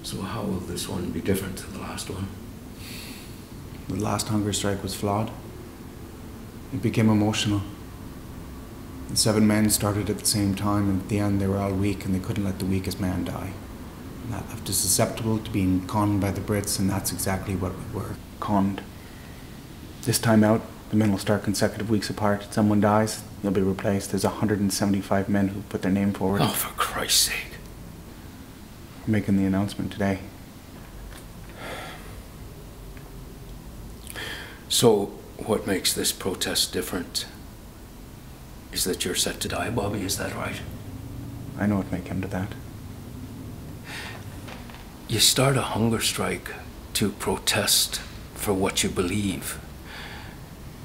So how will this one be different to the last one? The last hunger strike was flawed. It became emotional. The 7 men started at the same time, and at the end they were all weak and they couldn't let the weakest man die. And that left us susceptible to being conned by the Brits, and that's exactly what we were. Conned. This time out, the men will start consecutive weeks apart. Someone dies, they'll be replaced. There's 175 men who put their name forward. Oh, for Christ's sake. We're making the announcement today. So, what makes this protest different is that you're set to die, Bobby, is that right? I know it may come to that. You start a hunger strike to protest for what you believe.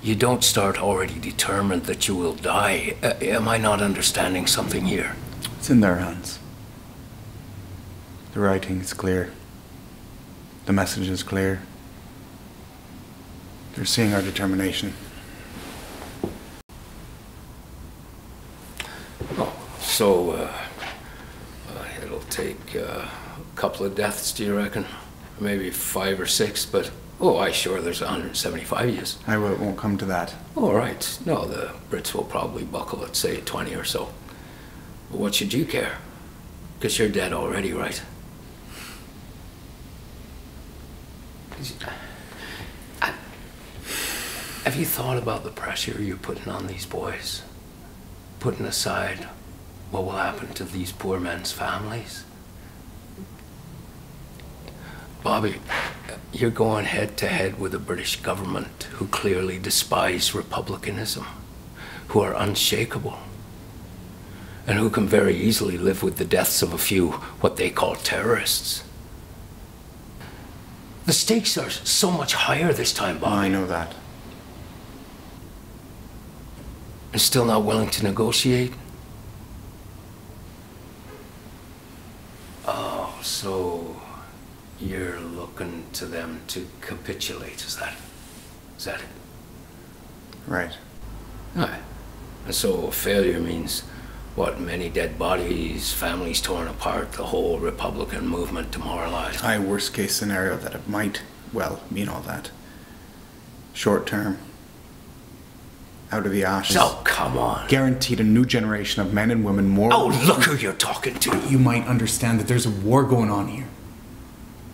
You don't start already determined that you will die. Am I not understanding something here? It's in their hands. The writing is clear. The message is clear. They're seeing our determination. Oh, so, it'll take a couple of deaths, do you reckon? Maybe 5 or 6, but, oh, I sure there's 175 years. It won't come to that. All right. No, the Brits will probably buckle at, say, 20 or so. But what should you care? Because you're dead already, right? Have you thought about the pressure you're putting on these boys? Putting aside what will happen to these poor men's families? Bobby, you're going head to head with a British government who clearly despise republicanism, who are unshakable, and who can very easily live with the deaths of a few what they call terrorists. The stakes are so much higher this time, Bobby. I know that. And still not willing to negotiate? Oh, so you're looking to them to capitulate, is that it? Right. Aye. And so failure means, what, many dead bodies, families torn apart, the whole Republican movement demoralized? Aye, worst case scenario that it might, well, mean all that. Short term. Out of the ashes. Oh, come on. Guaranteed a new generation of men and women more... Oh, look who you're talking to. You might understand that there's a war going on here.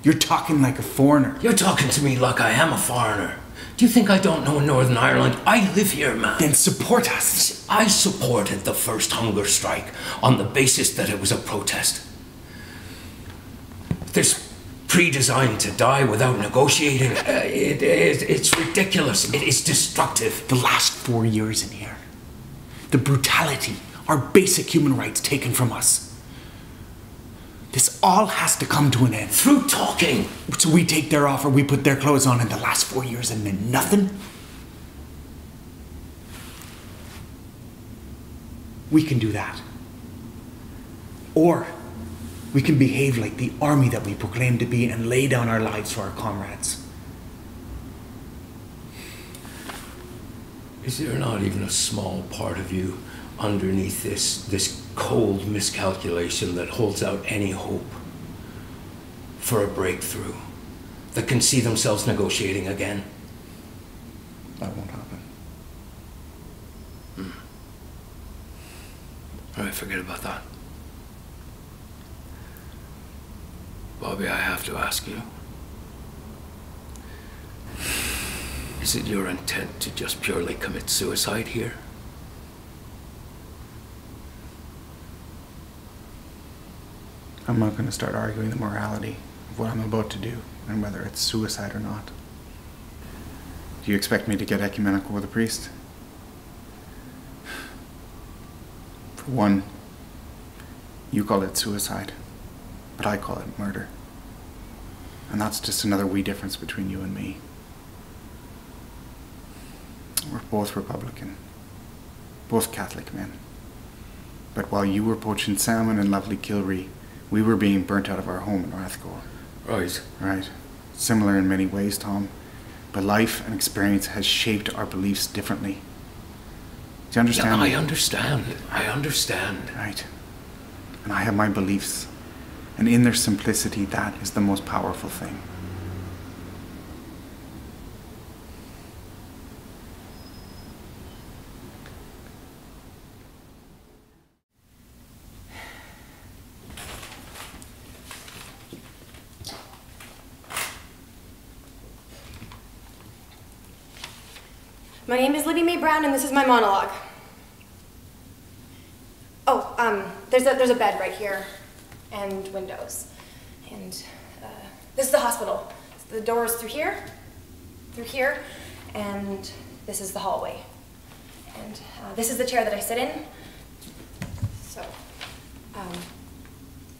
You're talking like a foreigner. You're talking to me like I am a foreigner. Do you think I don't know Northern Ireland? I live here, man. Then support us. I supported the first hunger strike on the basis that it was a protest. This pre-designed to die without negotiating, it's ridiculous. It is destructive. The last 4 years in here. The brutality, our basic human rights taken from us. This all has to come to an end. Through talking. So we take their offer, we put their clothes on, and the last 4 years and then nothing? We can do that. Or we can behave like the army that we proclaim to be and lay down our lives for our comrades. Is there not even a small part of you underneath this cold miscalculation that holds out any hope for a breakthrough, that can see themselves negotiating again? That won't happen. All right, forget about that. Bobby, I have to ask you. Is it your intent to just purely commit suicide here? I'm not going to start arguing the morality of what I'm about to do and whether it's suicide or not. Do you expect me to get ecumenical with a priest? For one, you call it suicide, but I call it murder. And that's just another wee difference between you and me. We're both Republican, both Catholic men. But while you were poaching salmon in lovely Kilree, we were being burnt out of our home in Rathcore. Right. Right. Similar in many ways, Tom. But life and experience has shaped our beliefs differently. Do you understand? Yeah, I understand. I understand. Right. And I have my beliefs. And in their simplicity, that is the most powerful thing. My name is Libby Mae Brown, and this is my monologue. Oh, there's a bed right here, and windows, and this is the hospital. The door is through here, and this is the hallway, and this is the chair that I sit in. So,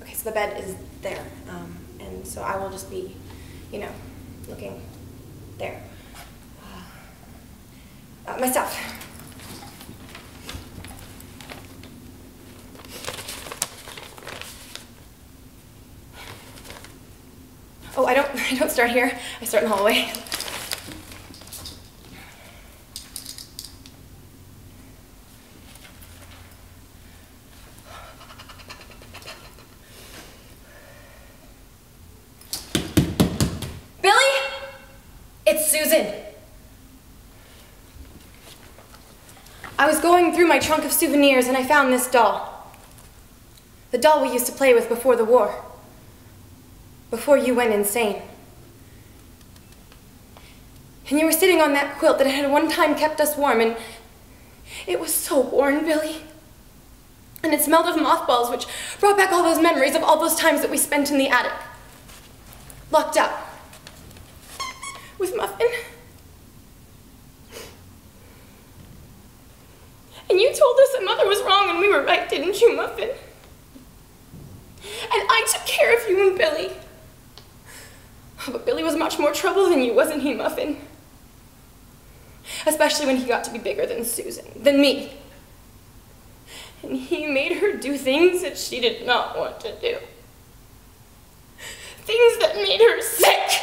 okay, so the bed is there, and so I will just be, you know, looking there. My stuff. Oh, I don't start here. I start in the hallway. Billy? It's Susan. I was going through my trunk of souvenirs and I found this doll. The doll we used to play with before the war. Before you went insane. And you were sitting on that quilt that had one time kept us warm, and it was so worn, Billy. And it smelled of mothballs, which brought back all those memories of all those times that we spent in the attic. Locked up. With Muffin. And you told us that Mother was wrong and we were right, didn't you, Muffin? And I took care of you and Billy. Oh, but Billy was much more trouble than you, wasn't he, Muffin? Especially when he got to be bigger than Susan, than me. And he made her do things that she did not want to do. Things that made her sick.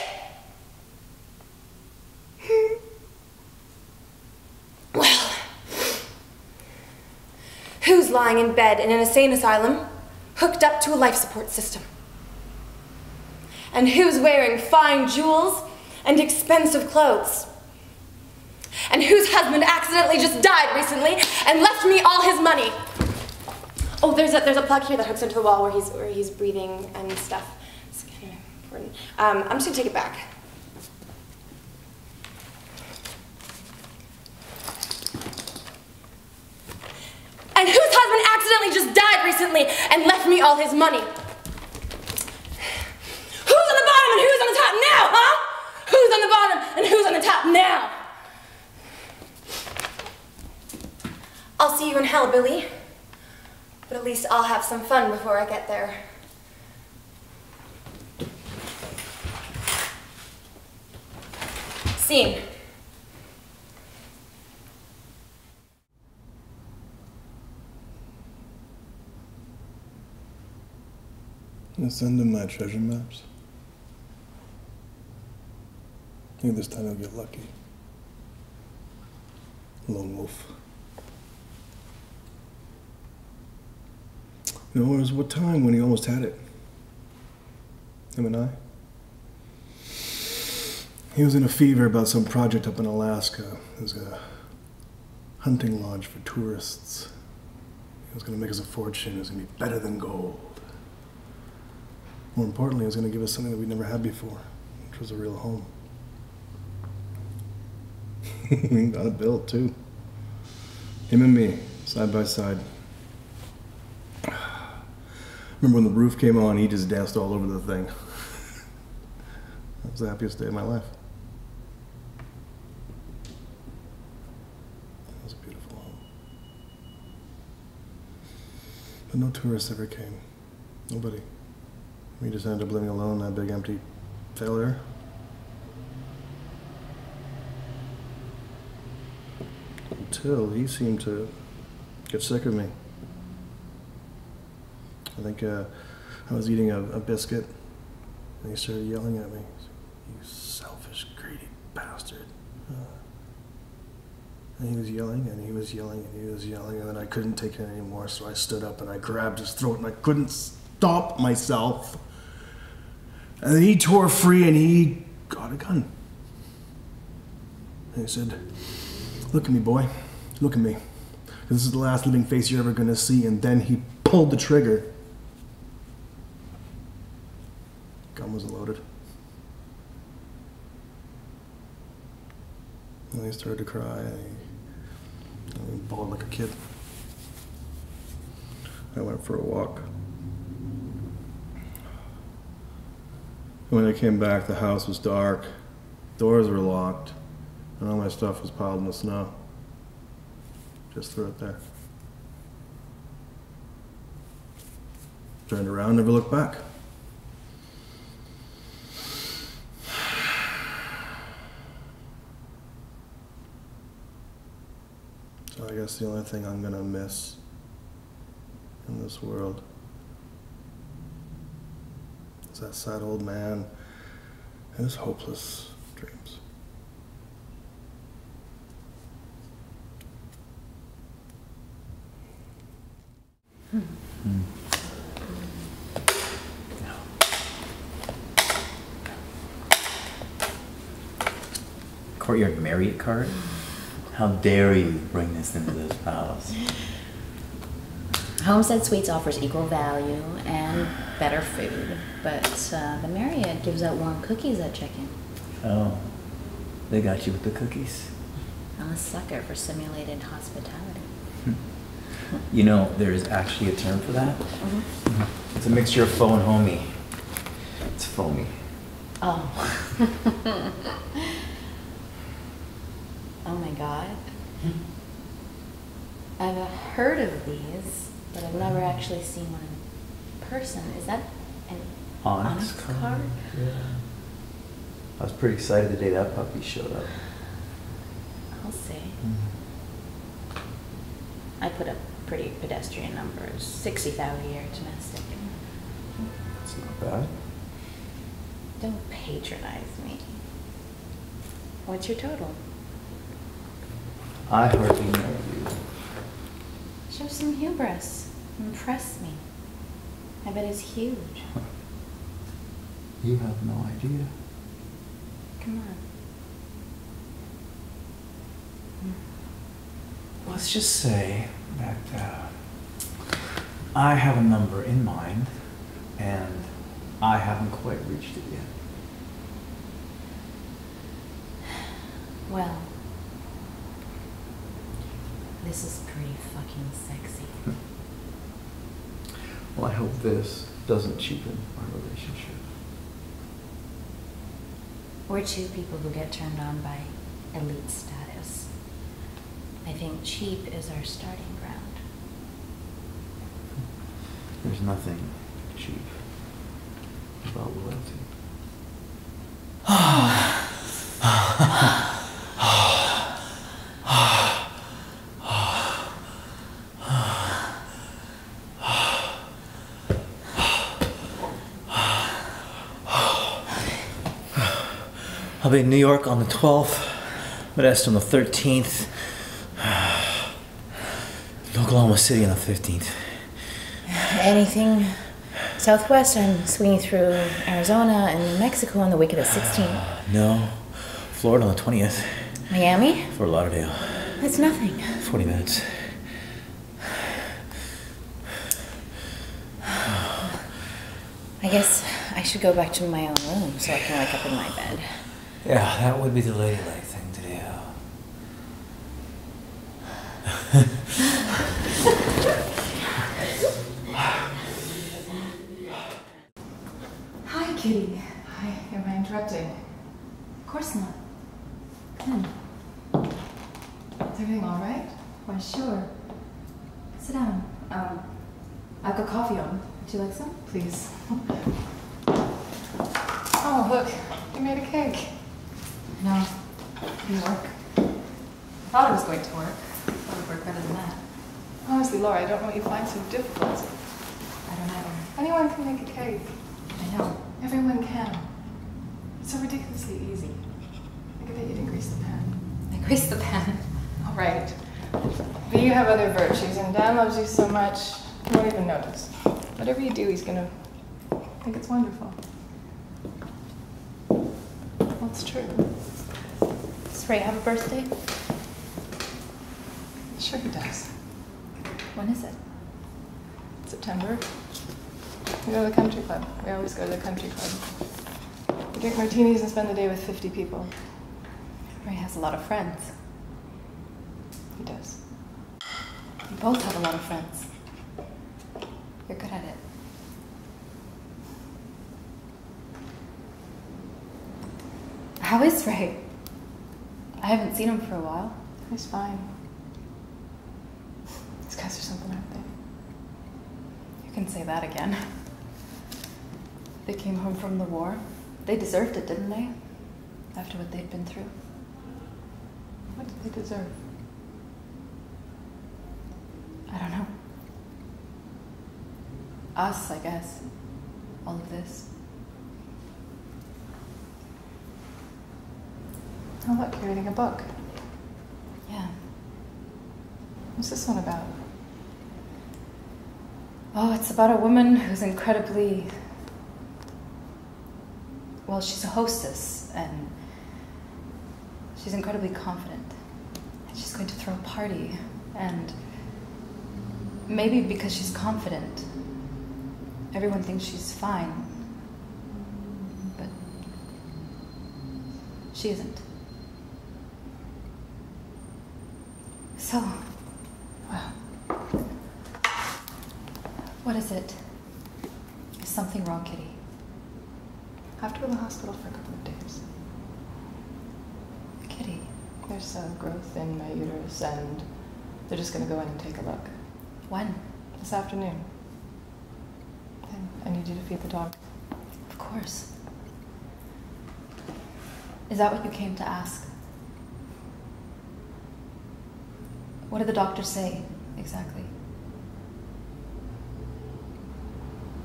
Well, who's lying in bed in an insane asylum, hooked up to a life support system? And who's wearing fine jewels and expensive clothes? And whose husband accidentally just died recently and left me all his money? Oh, there's a plug here that hooks into the wall where he's breathing and stuff. It's kind of important. I'm just gonna take it back. And whose husband accidentally just died recently and left me all his money? Who's on the bottom and who's on the top now, huh? Who's on the bottom and who's on the top now? I'll see you in hell, Billy. But at least I'll have some fun before I get there. Scene. I'll send him my treasure maps. I think this time he'll get lucky. Lone wolf. You know, there was what time when he almost had it? Him and I? He was in a fever about some project up in Alaska. It was a hunting lodge for tourists. He was going to make us a fortune. It was going to be better than gold. More importantly, it was going to give us something that we'd never had before, which was a real home. We got it built, too. Him and me, side by side. Remember when the roof came on, he just danced all over the thing. That was the happiest day of my life. It was a beautiful home. But no tourists ever came. Nobody. We just ended up living alone in that big empty failure. Until he seemed to get sick of me. I think I was eating a biscuit and he started yelling at me. You selfish, greedy bastard. And he was yelling and he was yelling and he was yelling, and then I couldn't take it anymore, so I stood up and I grabbed his throat and I couldn't stop myself. And then he tore free and he got a gun. And he said, "Look at me, boy. Look at me. This is the last living face you're ever going to see." And then he pulled the trigger. Gun wasn't loaded. And he started to cry. And he bawled like a kid. I went for a walk. When I came back, the house was dark. Doors were locked. And all my stuff was piled in the snow. Just threw it there. Turned around, never looked back. So I guess the only thing I'm gonna miss in this world is that sad old man and his hopeless dreams. Courtyard Marriott card? How dare you bring this into this house? Homestead Suites offers equal value and better food, but the Marriott gives out warm cookies at check-in. Oh, they got you with the cookies? I'm a sucker for simulated hospitality. You know, there's actually a term for that. Mm-hmm. It's a mixture of faux and homey. It's foamy. Oh. Oh my God. I've heard of these, but I've never actually seen one in person. Is that an Onyx card? Yeah. I was pretty excited the day that puppy showed up. I'll see. Mm-hmm. I put up pretty pedestrian numbers. 60,000 a year domestic. That's not bad. Don't patronize me. What's your total? I hardly know you. Show some hubris. Impress me. I bet it's huge. You have no idea. Come on. Let's just say that I have a number in mind, and I haven't quite reached it yet. Well, this is pretty fucking sexy. Well, I hope this doesn't cheapen our relationship. We're two people who get turned on by elite status. I think cheap is our starting ground. There's nothing cheap about loyalty. I'll be in New York on the 12th, Modesto on the 13th, Oklahoma City on the 15th. Anything southwest? I'm swinging through Arizona and New Mexico on the week of the 16th. No, Florida on the 20th. Miami? Fort Lauderdale. That's nothing. 40 minutes. I guess I should go back to my own room so I can wake up in my bed. Yeah, that would be the ladylike thing to do. Hi, Kitty. Hi, am I interrupting? Of course not. Come in. Is everything all right? Why, sure. Sit down. I've got coffee on. Would you like some? Please. Oh, look. You made a cake. No, it didn't work. I thought it was going to work. Thought it would work better than that. Honestly, Laura, I don't know what you find so difficult. I don't either. Anyone can make a cake. I know. Everyone can. It's so ridiculously easy. I bet you didn't grease the pan. I greased the pan. All right. But you have other virtues, and Dan loves you so much, you won't even notice. Whatever you do, he's gonna think it's wonderful. Well, it's true. Does Ray have a birthday? Sure he does. When is it? September. We go to the country club. We always go to the country club. We drink martinis and spend the day with 50 people. Ray has a lot of friends. He does. You both have a lot of friends. You're good at it. How is Ray? I haven't seen him for a while. He's fine. These guys are something, aren't they? You can say that again. They came home from the war. They deserved it, didn't they? After what they'd been through. What did they deserve? I don't know. Us, I guess. All of this. Oh, look, you're reading a book. Yeah. What's this one about? Oh, it's about a woman who's incredibly... Well, she's a hostess, and she's incredibly confident. And she's going to throw a party, and maybe because she's confident, everyone thinks she's fine, but she isn't. So, Wow. what is it? Is something wrong, Kitty? I have to go to the hospital for a couple of days. Kitty, There's a growth in my uterus, and they're just going to go in and take a look. when? This afternoon. And I need you to feed the dog. Of course. Is that what you came to ask? What did the doctor say, exactly?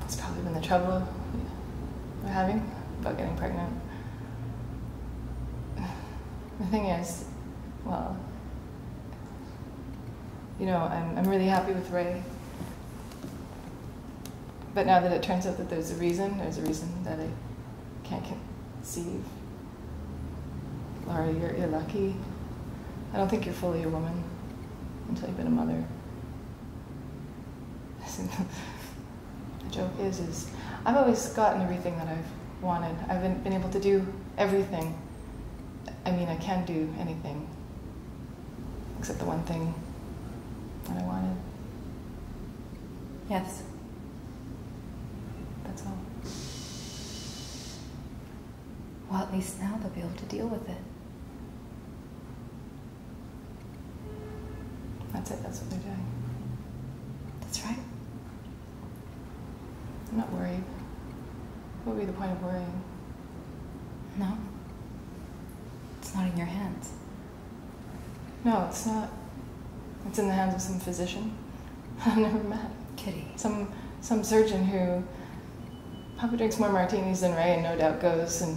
It's probably been the trouble we're having about getting pregnant. The thing is, well, you know, I'm really happy with Ray. But now that it turns out that there's a reason that I can't conceive. Laura, you're lucky. I don't think you're fully a woman until you've been a mother. The joke is I've always gotten everything that I've wanted. I've been able to do everything. I mean, I can do anything. Except the one thing that I wanted. Yes. That's all. Well, at least now they'll be able to deal with it. That's it. That's what they're doing. That's right. I'm not worried. What would be the point of worrying? No. It's not in your hands. No, it's not. It's in the hands of some physician I've never met. Kitty. Some surgeon who probably drinks more martinis than Ray and no doubt goes and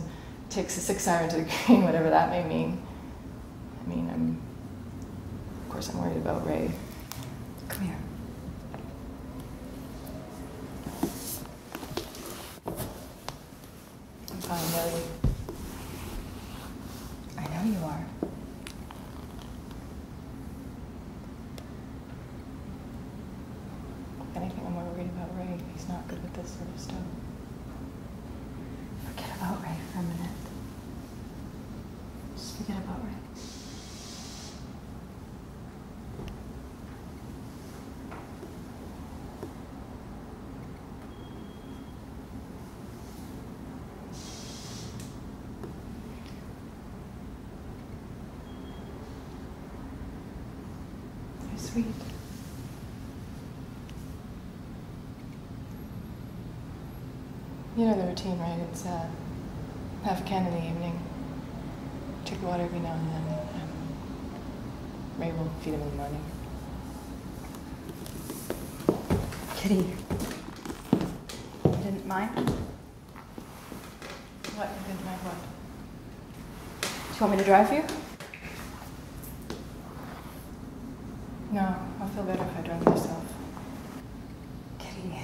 takes a 6-iron to the green, whatever that may mean. I mean, of course I'm worried about Ray. Come here. I'm fine, Natalie. I know you are. If anything, I'm more worried about Ray. He's not good with this sort of stuff. Forget about Ray for a minute. Just forget about Ray. You're sweet. You know the routine, right? It's half a can in the evening, take water every now and then, and Ray will feed him in the morning. Kitty. You didn't mind? What? You didn't mind what? Do you want me to drive you? No, I'll feel better if I drive myself. Kitty.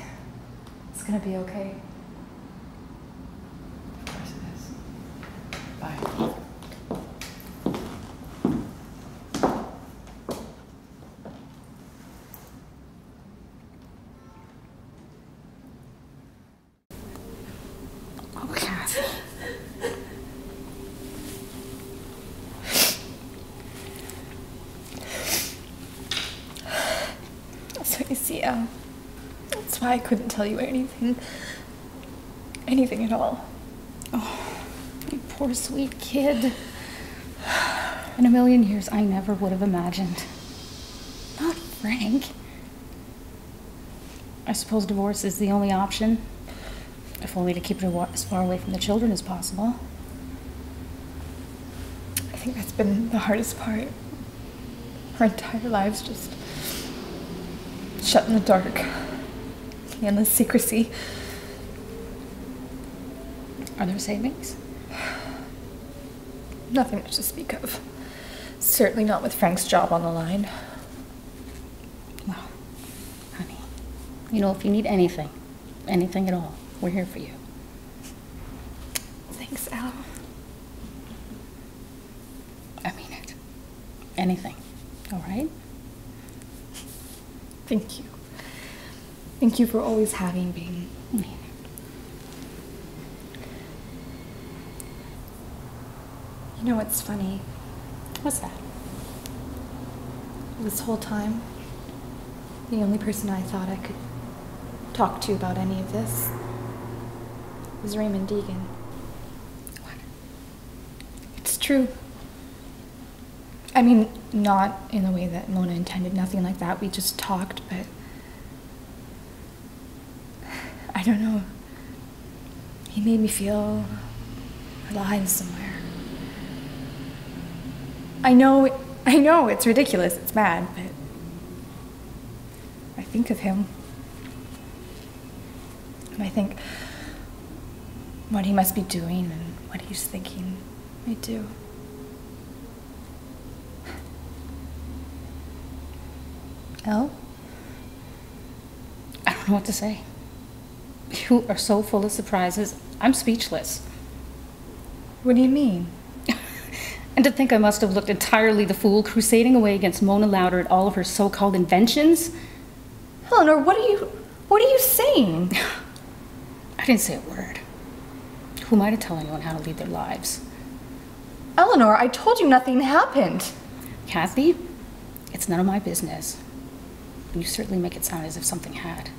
gonna be okay. Of course it is. Bye. Oh, Kathy. So you see, that's why I couldn't tell you anything. Anything at all. Oh, you poor sweet kid. In a million years, I never would have imagined. Not Frank. I suppose divorce is the only option, if only to keep her as far away from the children as possible. I think that's been the hardest part. Our entire lives just shut in the dark. Endless secrecy. Are there savings? Nothing much to speak of. Certainly not with Frank's job on the line. Well, honey, you know, if you need anything at all, we're here for you. Thanks, Al. I mean it. Anything, all right? Thank you. Thank you for always having been. I mean, you know what's funny? what's that? This whole time, the only person I thought I could talk to about any of this was Raymond Deegan. What? It's true. I mean, not in the way that Mona intended, nothing like that. We just talked, but I don't know. He made me feel alive somewhere. I know it's ridiculous, it's mad, but I think of him. And I think what he must be doing and what he's thinking I do. Elle? I don't know what to say. You are so full of surprises. I'm speechless. What do you mean? And to think I must have looked entirely the fool, crusading away against Mona Louder and all of her so-called inventions. Eleanor, what are you saying? I didn't say a word. Who am I to tell anyone how to lead their lives? Eleanor, I told you nothing happened. Kathy, it's none of my business. And you certainly make it sound as if something had.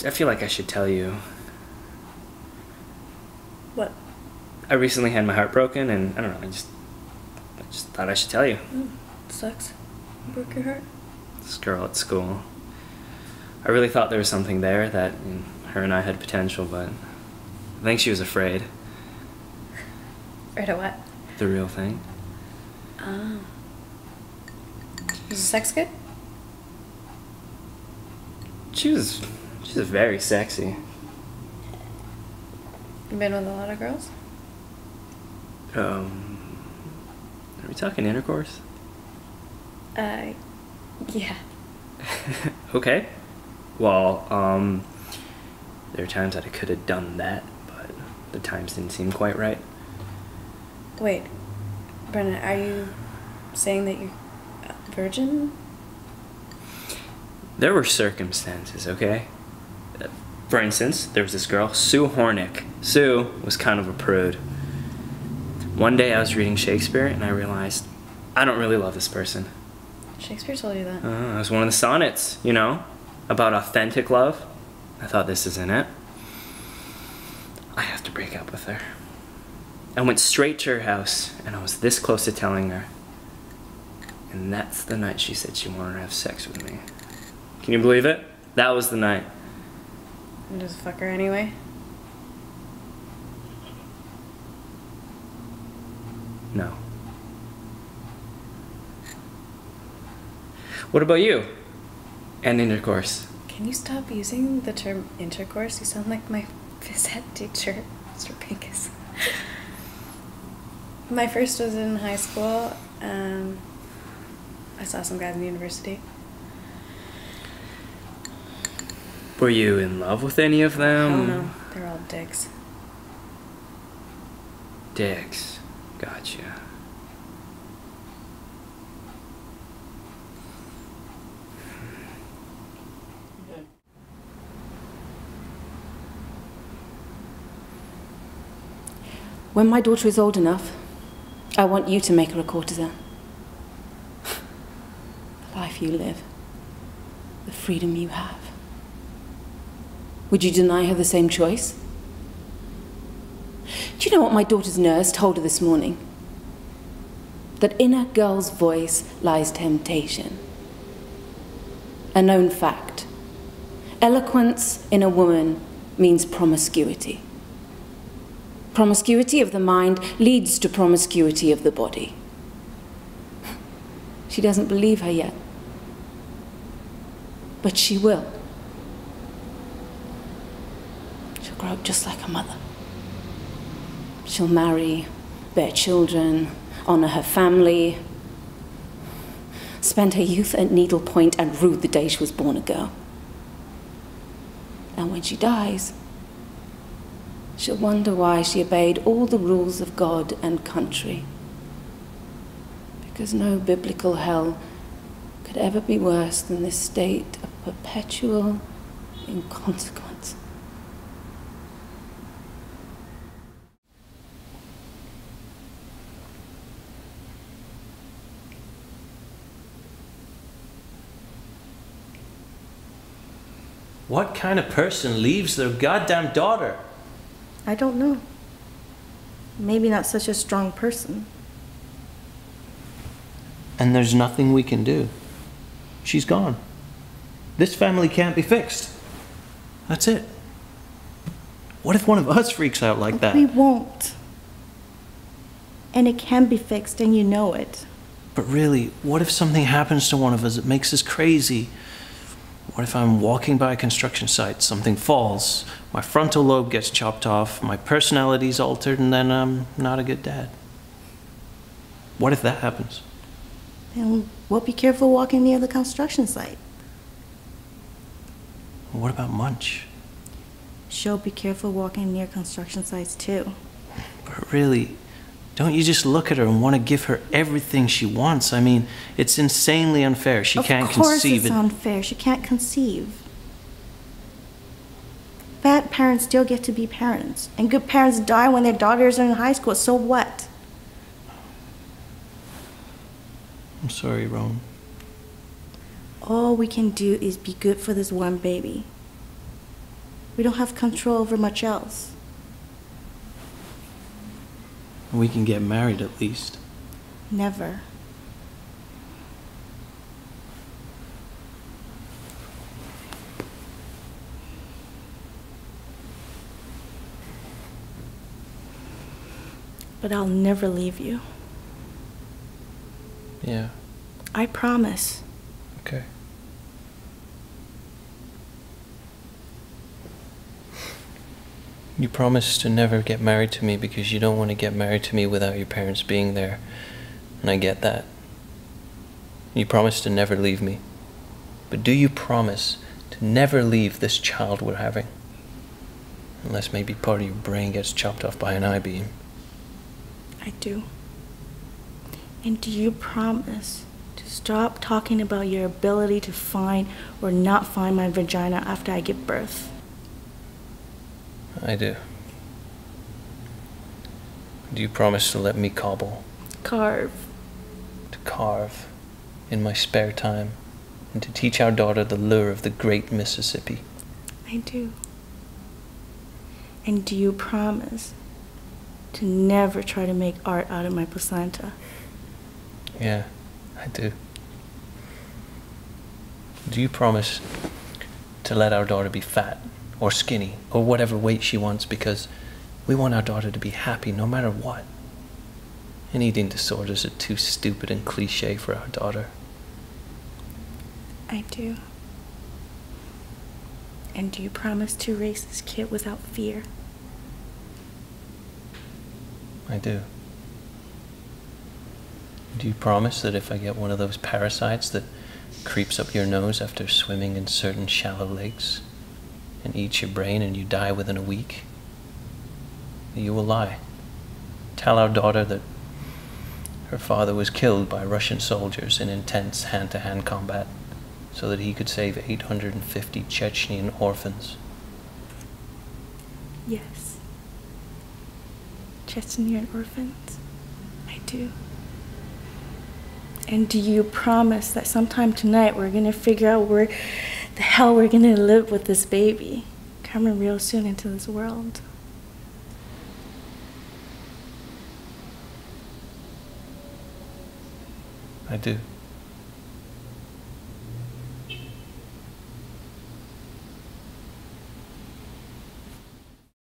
I feel like I should tell you. What? I recently had my heart broken, and I don't know, I just thought I should tell you. Sucks. You broke your heart? This girl at school. I really thought there was something there, that her and I had potential, but I think she was afraid. Afraid of what? The real thing. Oh. Was the sex good? She was very sexy. You been with a lot of girls? Are we talking intercourse? Yeah. Okay. Well, there are times that I could have done that, but the times didn't seem quite right. Wait, Brennan, are you saying that you're a virgin? There were circumstances, okay? For instance, there was this girl, Sue Hornick. Sue was kind of a prude. One day I was reading Shakespeare and I realized I don't really love this person. Shakespeare told you that. It was one of the sonnets, you know, about authentic love. I thought, this isn't it. I have to break up with her. I went straight to her house and I was this close to telling her. And that's the night she said she wanted to have sex with me. Can you believe it? That was the night. And just fuck her anyway? No. What about you? And intercourse? Can you stop using the term intercourse? You sound like my phys ed teacher, Mr. Pincus. My first was in high school. I saw some guys in university. Were you in love with any of them? Oh no, they're all dicks. Dicks. Gotcha. When my daughter is old enough, I want you to make her a courtesan. The life you live, the freedom you have. Would you deny her the same choice? Do you know what my daughter's nurse told her this morning? That in a girl's voice lies temptation. A known fact. Eloquence in a woman means promiscuity. Promiscuity of the mind leads to promiscuity of the body. She doesn't believe her yet. But she will. She'll grow up just like her mother. She'll marry, bear children, honor her family, spend her youth at needlepoint and rue the day she was born a girl. And when she dies, she'll wonder why she obeyed all the rules of God and country. Because no biblical hell could ever be worse than this state of perpetual inconsequence. What kind of person leaves their goddamn daughter? I don't know. Maybe not such a strong person. And there's nothing we can do. She's gone. This family can't be fixed. That's it. What if one of us freaks out like that? We won't. And it can be fixed, and you know it. But really, what if something happens to one of us that makes us crazy? What if I'm walking by a construction site, something falls, my frontal lobe gets chopped off, my personality's altered, and then I'm not a good dad? What if that happens? Then we'll be careful walking near the construction site. What about Munch? She'll be careful walking near construction sites too. But really, don't you just look at her and want to give her everything she wants? I mean, it's insanely unfair. She can't conceive. Of course it's unfair. She can't conceive. Bad parents still get to be parents. And good parents die when their daughters are in high school. So what? I'm sorry, Roan. All we can do is be good for this one baby. We don't have control over much else. We can get married at least. Never. But I'll never leave you. Yeah. I promise. Okay. You promise to never get married to me because you don't want to get married to me without your parents being there. And I get that. You promise to never leave me. But do you promise to never leave this child we're having? Unless maybe part of your brain gets chopped off by an I-beam. I do. And do you promise to stop talking about your ability to find or not find my vagina after I give birth? I do. Do you promise to let me cobble? Carve. To carve in my spare time and to teach our daughter the lure of the great Mississippi? I do. And do you promise to never try to make art out of my placenta? Yeah, I do. Do you promise to let our daughter be fat or skinny or whatever weight she wants, because we want our daughter to be happy no matter what? And eating disorders are too stupid and cliche for our daughter. I do. And do you promise to raise this kid without fear? I do. Do you promise that if I get one of those parasites that creeps up your nose after swimming in certain shallow lakes and eats your brain and you die within a week, that you will lie? Tell our daughter that her father was killed by Russian soldiers in intense hand-to-hand combat so that he could save 850 Chechnyan orphans. Yes. Chechnyan orphans. I do. And do you promise that sometime tonight we're gonna figure out where the hell we're gonna live with this baby coming real soon into this world? I do.